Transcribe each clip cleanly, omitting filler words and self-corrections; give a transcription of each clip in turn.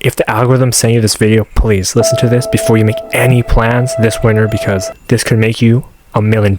If the algorithm's sending you this video, please listen to this before you make any plans this winter, because this could make you $1 million.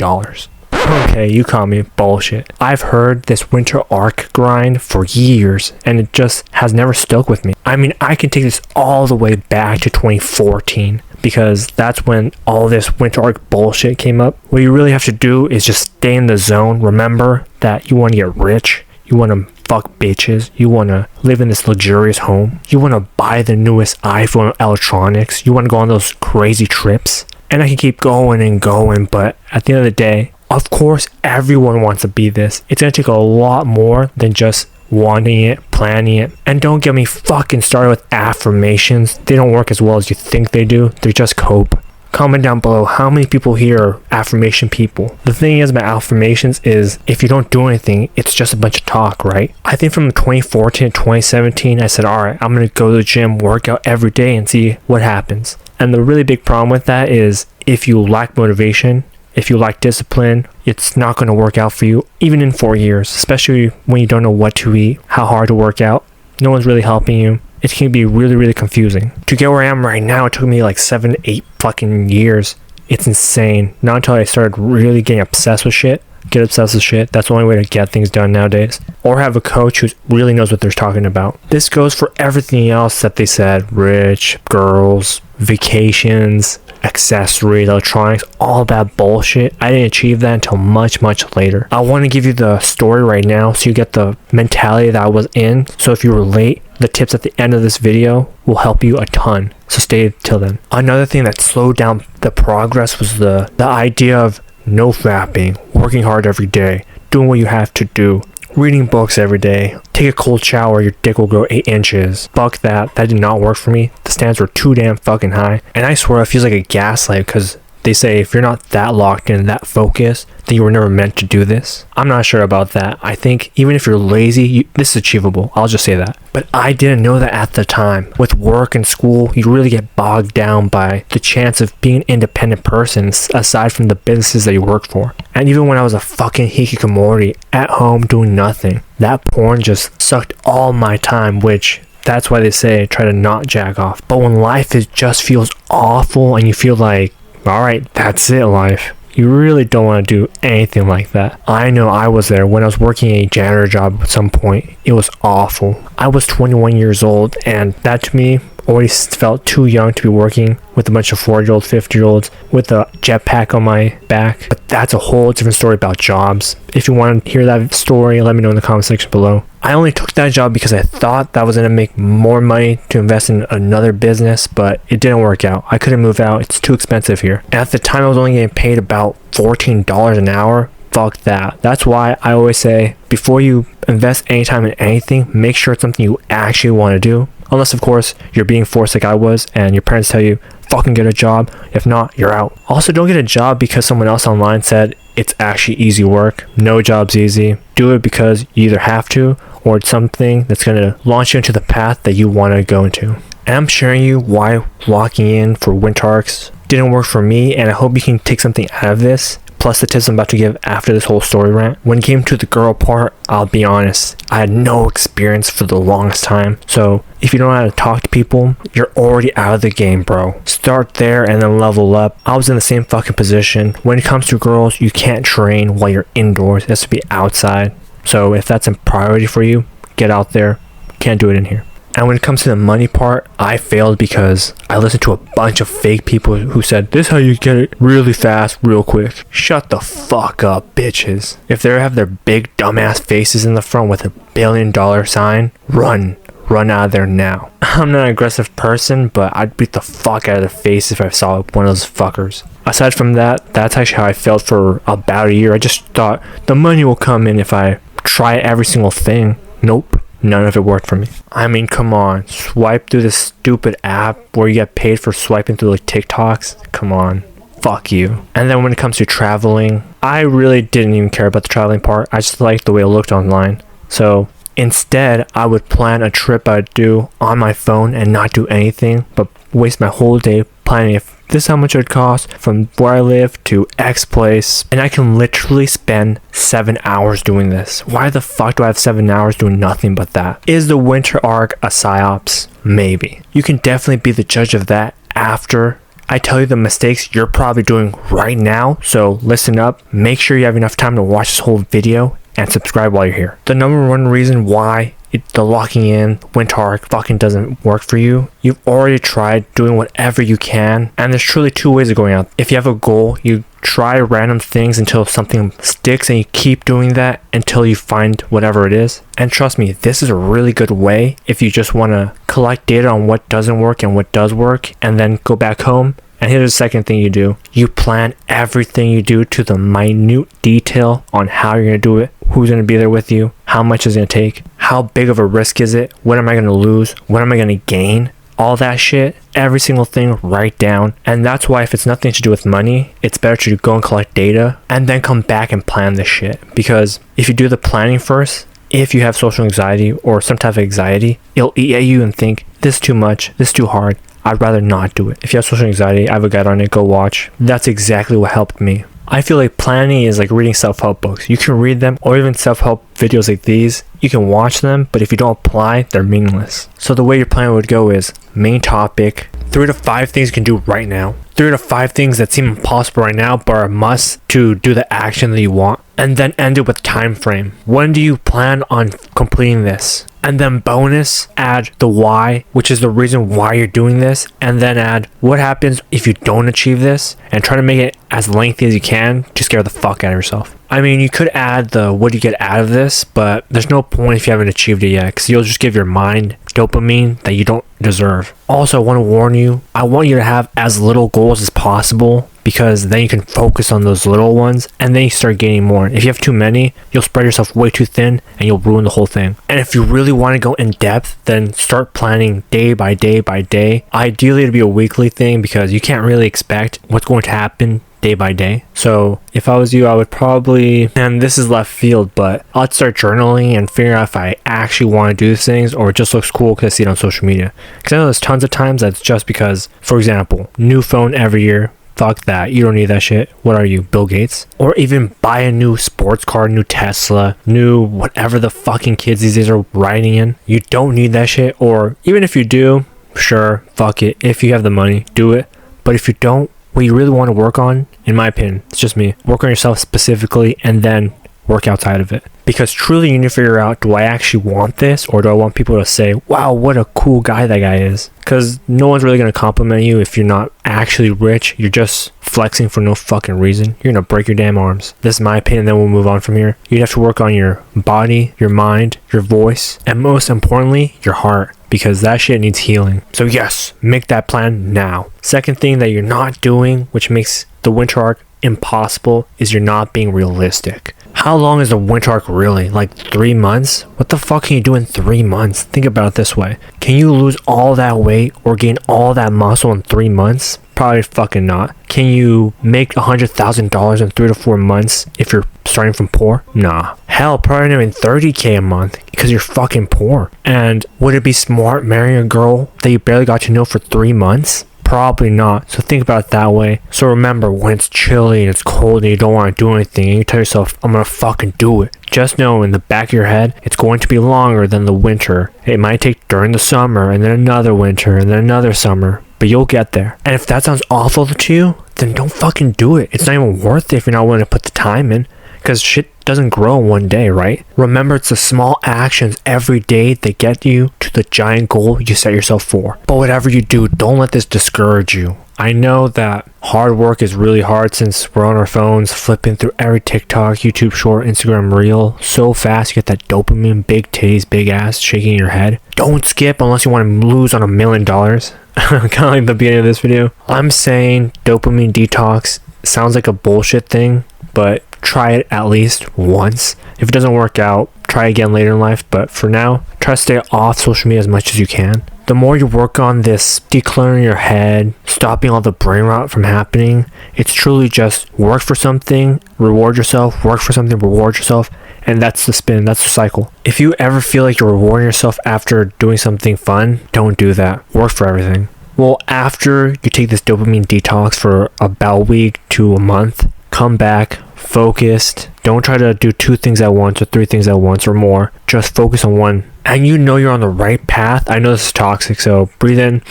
Okay, you call me bullshit. I've heard this winter arc grind for years, and it just has never stuck with me. I mean, I can take this all the way back to 2014, because that's when all this winter arc bullshit came up. What you really have to do is just stay in the zone. Remember that you want to get rich, you want to fuck bitches, you want to live in this luxurious home, you want to buy the newest iPhone electronics, you want to go on those crazy trips. And I can keep going and going, but at the end of the day, of course, everyone wants to be this. It's going to take a lot more than just wanting it, planning it. And don't get me fucking started with affirmations. They don't work as well as you think they do. They're just cope. Comment down below how many people here are affirmation people. The thing is about affirmations is if you don't do anything, it's just a bunch of talk, right? I think from 2014 to 2017, I said, all right, I'm going to go to the gym, work out every day and see what happens. And the really big problem with that is if you lack motivation, if you lack discipline, it's not going to work out for you, even in 4 years, especially when you don't know what to eat, how hard to work out. No one's really helping you. It can be really, really confusing. To get where I am right now, it took me like 7 to 8 fucking years. It's insane. Not until I started really getting obsessed with shit. Get obsessed with shit. That's the only way to get things done nowadays. Or have a coach who really knows what they're talking about. This goes for everything else that they said. Rich, girls, vacations, accessories, electronics, all that bullshit. I didn't achieve that until much, much later. I want to give you the story right now so you get the mentality that I was in. So if you relate, the tips at the end of this video will help you a ton. So stay till then. Another thing that slowed down the progress was the idea of no fapping, working hard every day, doing what you have to do, reading books every day, take a cold shower, your dick will grow 8 inches. Fuck that. That did not work for me. The standards were too damn fucking high. And I swear it feels like a gaslight, because they say if you're not that locked in, that focused, then you were never meant to do this. I'm not sure about that. I think even if you're lazy, this is achievable. I'll just say that. But I didn't know that at the time. With work and school, you really get bogged down by the chance of being an independent person aside from the businesses that you work for. And even when I was a fucking hikikomori at home doing nothing, that porn just sucked all my time, which that's why they say try to not jack off. But when life just feels awful and you feel like, all right, that's it, life. You really don't want to do anything like that. I know I was there when I was working a janitor job at some point. It was awful. I was 21 years old, and that to me already felt too young to be working with a bunch of 40-year-olds, 50-year-olds with a jetpack on my back. But that's a whole different story about jobs. If you want to hear that story, let me know in the comment section below. I only took that job because I thought that was going to make more money to invest in another business, but it didn't work out. I couldn't move out. It's too expensive here. And at the time, I was only getting paid about $14 an hour. Fuck that. That's why I always say, before you invest any time in anything, make sure it's something you actually want to do. Unless, of course, you're being forced like I was and your parents tell you, fucking get a job. If not, you're out. Also, don't get a job because someone else online said it's actually easy work. No job's easy. Do it because you either have to or it's something that's going to launch you into the path that you want to go into. And I'm sharing you why locking in for winter arcs didn't work for me, and I hope you can take something out of this. Plus the tips I'm about to give after this whole story rant. When it came to the girl part, I'll be honest, I had no experience for the longest time. So if you don't know how to talk to people, you're already out of the game, bro. Start there and then level up. I was in the same fucking position. When it comes to girls, you can't train while you're indoors. It has to be outside. So if that's a priority for you, get out there. Can't do it in here. And when it comes to the money part, I failed because I listened to a bunch of fake people who said, this is how you get it really fast, real quick. Shut the fuck up, bitches. If they have their big dumbass faces in the front with $1 billion sign, run out of there now. I'm not an aggressive person, but I'd beat the fuck out of their face if I saw one of those fuckers. Aside from that, that's actually how I failed for about a year. I just thought the money will come in if I try every single thing. Nope. None of it worked for me. I mean, come on. Swipe through this stupid app where you get paid for swiping through like TikToks. Come on. Fuck you. And then when it comes to traveling, I really didn't even care about the traveling part. I just liked the way it looked online. So instead, I would plan a trip I'd do on my phone and not do anything, but waste my whole day planning if this is how much it would cost from where I live to X place, and I can literally spend 7 hours doing this. Why the fuck do I have 7 hours doing nothing but that? Is the winter arc a psyops? Maybe. You can definitely be the judge of that after I tell you the mistakes you're probably doing right now. So listen up, make sure you have enough time to watch this whole video and subscribe while you're here. The number one reason why the locking in winter arc fucking doesn't work for you, you've already tried doing whatever you can, and there's truly two ways of going out. If you have a goal, you try random things until something sticks, and you keep doing that until you find whatever it is. And trust me, this is a really good way if you just want to collect data on what doesn't work and what does work, and then go back home. And here's the second thing you do. You plan everything you do to the minute detail on how you're going to do it, who's going to be there with you, how much is it going to take, how big of a risk is it, what am I going to lose, what am I going to gain, all that shit, every single thing, write down. And that's why if it's nothing to do with money, it's better to go and collect data and then come back and plan this shit. Because if you do the planning first, if you have social anxiety or some type of anxiety, it'll eat at you and think, this is too much, this is too hard, I'd rather not do it. If you have social anxiety, I have a guide on it, go watch. That's exactly what helped me. I feel like planning is like reading self-help books. You can read them, or even self-help videos like these. You can watch them, but if you don't apply, they're meaningless. So the way your plan would go is main topic, 3 to 5 things you can do right now. 3 to 5 things that seem impossible right now, but are a must to do the action that you want. And then end it with time frame. When do you plan on completing this? And then bonus, add the why, which is the reason why you're doing this. And then add what happens if you don't achieve this, and try to make it as lengthy as you can to scare the fuck out of yourself. I mean, you could add the what do you get out of this, but there's no point if you haven't achieved it yet, because you'll just give your mind dopamine that you don't deserve. Also, I want to warn you, I want you to have as little goals as possible, because then you can focus on those little ones and then you start gaining more. If you have too many, you'll spread yourself way too thin and you'll ruin the whole thing. And if you really want to go in depth, then start planning day by day by day. Ideally, it'll be a weekly thing, because you can't really expect what's going to happen day by day. So if I was you, I would probably, and this is left field, but I'd start journaling and figure out if I actually want to do these things or it just looks cool because I see it on social media. Because I know there's tons of times that's just because, for example, new phone every year. Fuck that. You don't need that shit. What are you, Bill Gates? Or even buy a new sports car, new Tesla, new whatever the fucking kids these days are riding in. You don't need that shit. Or even if you do, sure, fuck it. If you have the money, do it. But if you don't, what you really want to work on, in my opinion, it's just me, work on yourself specifically and then work outside of it. Because truly you need to figure out, do I actually want this, or do I want people to say, wow, what a cool guy that guy is? Because no one's really going to compliment you if you're not actually rich. You're just flexing for no fucking reason. You're going to break your damn arms. This is my opinion, then we'll move on from here. You'd have to work on your body, your mind, your voice, and most importantly, your heart. Because that shit needs healing. So yes, make that plan now. Second thing that you're not doing, which makes the winter arc impossible, is you're not being realistic. How long is the winter arc really? Like 3 months? What the fuck can you do in 3 months? Think about it this way. Can you lose all that weight or gain all that muscle in 3 months? Probably fucking not. Can you make $100,000 in 3 to 4 months if you're starting from poor? Nah. Hell, probably not even $30K a month because you're fucking poor. And would it be smart marrying a girl that you barely got to know for 3 months? Probably not. So think about it that way. So remember, when it's chilly and it's cold and you don't want to do anything and you tell yourself, I'm gonna fucking do it, just know in the back of your head, it's going to be longer than the winter. It might take during the summer and then another winter and then another summer, but you'll get there. And if that sounds awful to you, then don't fucking do it. It's not even worth it if you're not willing to put the time in. Because shit doesn't grow in one day, right? Remember, it's the small actions every day that get you to the giant goal you set yourself for. But whatever you do, don't let this discourage you. I know that hard work is really hard since we're on our phones, flipping through every TikTok, YouTube short, Instagram reel so fast. You get that dopamine, big titties, big ass shaking in your head. Don't skip unless you want to lose on $1 million. Kind of like the beginning of this video. I'm saying dopamine detox sounds like a bullshit thing, but try it at least once. If it doesn't work out, try again later in life. But for now, try to stay off social media as much as you can. The more you work on this, decluttering your head, stopping all the brain rot from happening, it's truly just work for something, reward yourself, work for something, reward yourself. And that's the spin, that's the cycle. If you ever feel like you're rewarding yourself after doing something fun, don't do that. Work for everything. Well, after you take this dopamine detox for about a week to a month, come back, focused. Don't try to do 2 things at once or 3 things at once or more. Just focus on one. And you know you're on the right path. I know this is toxic, so breathe in.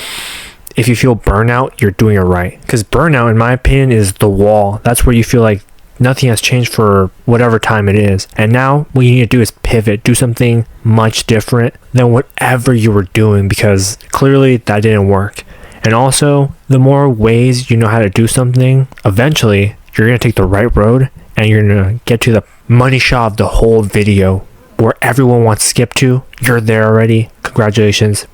If you feel burnout, you're doing it right. Because burnout, in my opinion, is the wall. That's where you feel like nothing has changed for whatever time it is. And now what you need to do is pivot. Do something much different than whatever you were doing, because clearly that didn't work. And also, the more ways you know how to do something, eventually you're going to take the right road and you're going to get to the money shot of the whole video where everyone wants to skip to. You're there already. Congratulations.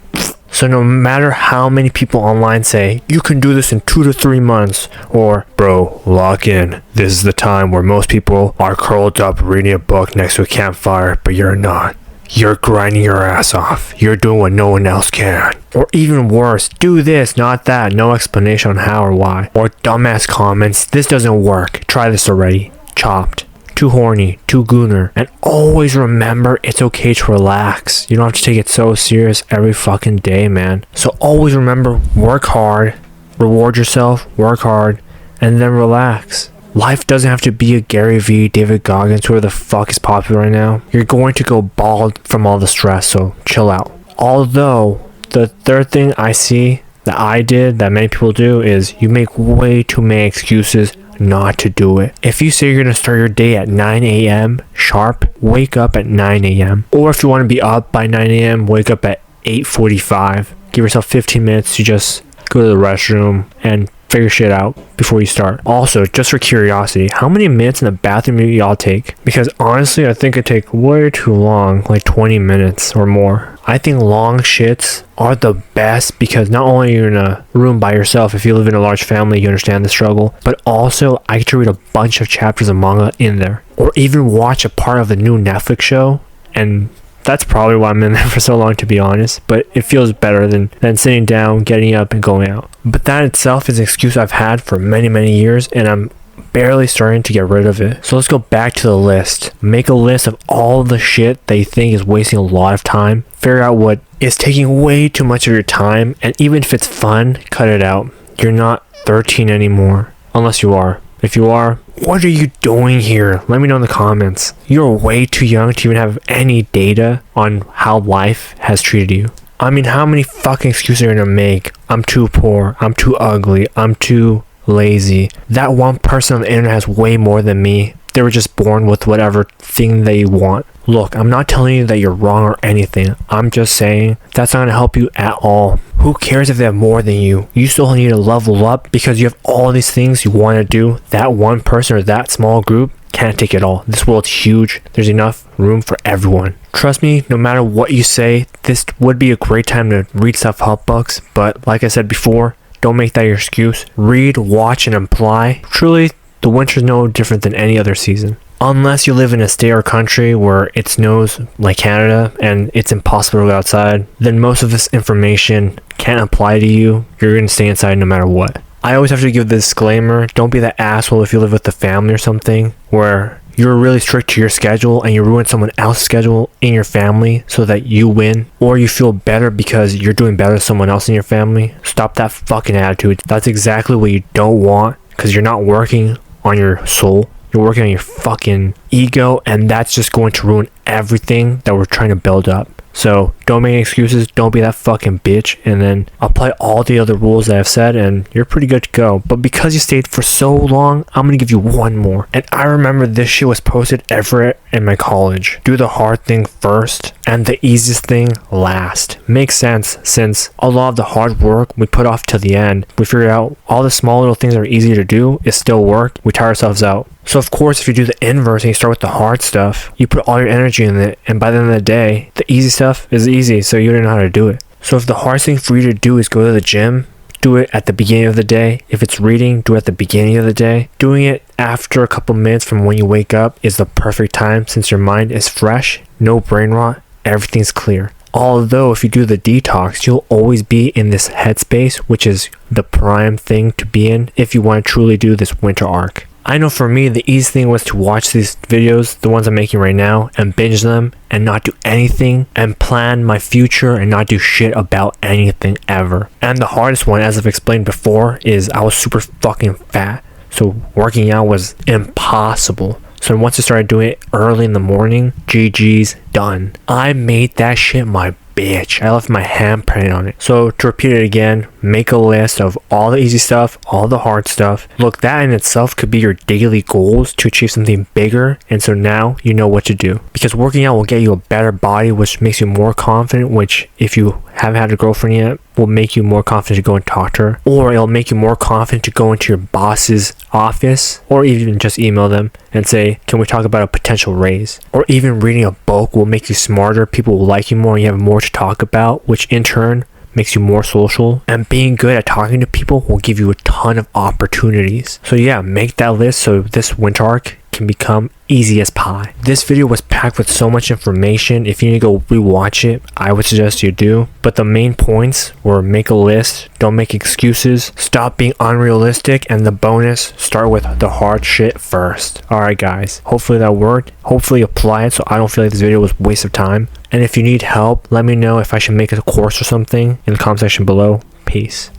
So no matter how many people online say, you can do this in 2 to 3 months, or, bro, lock in. This is the time where most people are curled up reading a book next to a campfire, but you're not. You're grinding your ass off. You're doing what no one else can. Or even worse, do this, not that. No explanation on how or why. Or dumbass comments, this doesn't work. Try this already. Chopped. Too horny. Too gooner. And always remember, it's okay to relax. You don't have to take it so serious every fucking day, man. So always remember, work hard. Reward yourself. Work hard. And then relax. Life doesn't have to be a Gary Vee, David Goggins, whoever the fuck is popular right now. You're going to go bald from all the stress, so chill out. Although, the third thing I see that I did, that many people do, is you make way too many excuses not to do it. If you say you're going to start your day at 9 a.m. sharp, wake up at 9 a.m. Or if you want to be up by 9 a.m., wake up at 8:45. Give yourself 15 minutes to just go to the restroom and figure shit out before you start. Also, just for curiosity, how many minutes in the bathroom do y'all take? Because honestly, I think it take way too long, like 20 minutes or more. I think long shits are the best because not only are you in a room by yourself, if you live in a large family, you understand the struggle, but also I get to read a bunch of chapters of manga in there. Or even watch a part of the new Netflix show, and that's probably why I'm in there for so long, to be honest, but it feels better than sitting down, getting up, and going out. But that itself is an excuse I've had for many, many years, and I'm barely starting to get rid of it. So let's go back to the list. Make a list of all the shit that you think is wasting a lot of time. Figure out what is taking way too much of your time, and even if it's fun, cut it out. You're not 13 anymore, unless you are. If you are, what are you doing here? Let me know in the comments. You're way too young to even have any data on how life has treated you. I mean, how many fucking excuses are you gonna make? I'm too poor. I'm too ugly. I'm too lazy. That one person on the internet has way more than me. They were just born with whatever thing they want. Look, I'm not telling you that you're wrong or anything. I'm just saying that's not going to help you at all. Who cares if they have more than you? You still need to level up because you have all these things you want to do. That one person or that small group can't take it all. This world's huge. There's enough room for everyone. Trust me, no matter what you say, this would be a great time to read self-help books. But like I said before, don't make that your excuse. Read, watch, and apply. Truly, the winter's no different than any other season. Unless you live in a state or country where it snows like Canada and it's impossible to go outside, then most of this information can't apply to you. You're going to stay inside no matter what. I always have to give the disclaimer, don't be that asshole if you live with a family or something where you're really strict to your schedule and you ruin someone else's schedule in your family so that you win, or you feel better because you're doing better than someone else in your family. Stop that fucking attitude. That's exactly what you don't want, because you're not working on your soul. You're working on your fucking ego, and that's just going to ruin everything that we're trying to build up. So don't make excuses, don't be that fucking bitch, and then apply all the other rules that I've said, and you're pretty good to go. But because you stayed for so long, I'm gonna give you one more. And I remember this shit was posted everywhere in my college. Do the hard thing first, and the easiest thing last. Makes sense, since a lot of the hard work we put off till the end. We figure out all the small little things that are easy to do is still work. We tire ourselves out. So of course, if you do the inverse and you start with the hard stuff, you put all your energy in it, and by the end of the day, the easy stuff is easy, so you don't know how to do it. So if the hardest thing for you to do is go to the gym, do it at the beginning of the day. If it's reading, do it at the beginning of the day. Doing it after a couple minutes from when you wake up is the perfect time, since your mind is fresh, no brain rot, everything's clear. Although if you do the detox, you'll always be in this headspace, which is the prime thing to be in if you want to truly do this winter arc. I know for me, the easiest thing was to watch these videos, the ones I'm making right now, and binge them and not do anything and plan my future and not do shit about anything ever. And the hardest one, as I've explained before, is I was super fucking fat. So working out was impossible. So once I started doing it early in the morning, GG's, done. I made that shit my bitch. I left my handprint on it. So to repeat it again, make a list of all the easy stuff, all the hard stuff. Look, that in itself could be your daily goals to achieve something bigger. And so now you know what to do. Because working out will get you a better body, which makes you more confident, which if you haven't had a girlfriend yet, will make you more confident to go and talk to her. Or it'll make you more confident to go into your boss's office, or even just email them and say, can we talk about a potential raise? Or even reading a book will make you smarter. People will like you more and you have more to talk about, which in turn makes you more social. And being good at talking to people will give you a ton of opportunities. So yeah, make that list so this winter arc can become easy as pie. This video was packed with so much information. If you need to go rewatch it, I would suggest you do. But the main points were: make a list, don't make excuses, stop being unrealistic, and the bonus, start with the hard shit first. Alright guys, hopefully that worked. Hopefully apply it so I don't feel like this video was a waste of time. And if you need help, let me know if I should make a course or something in the comment section below. Peace.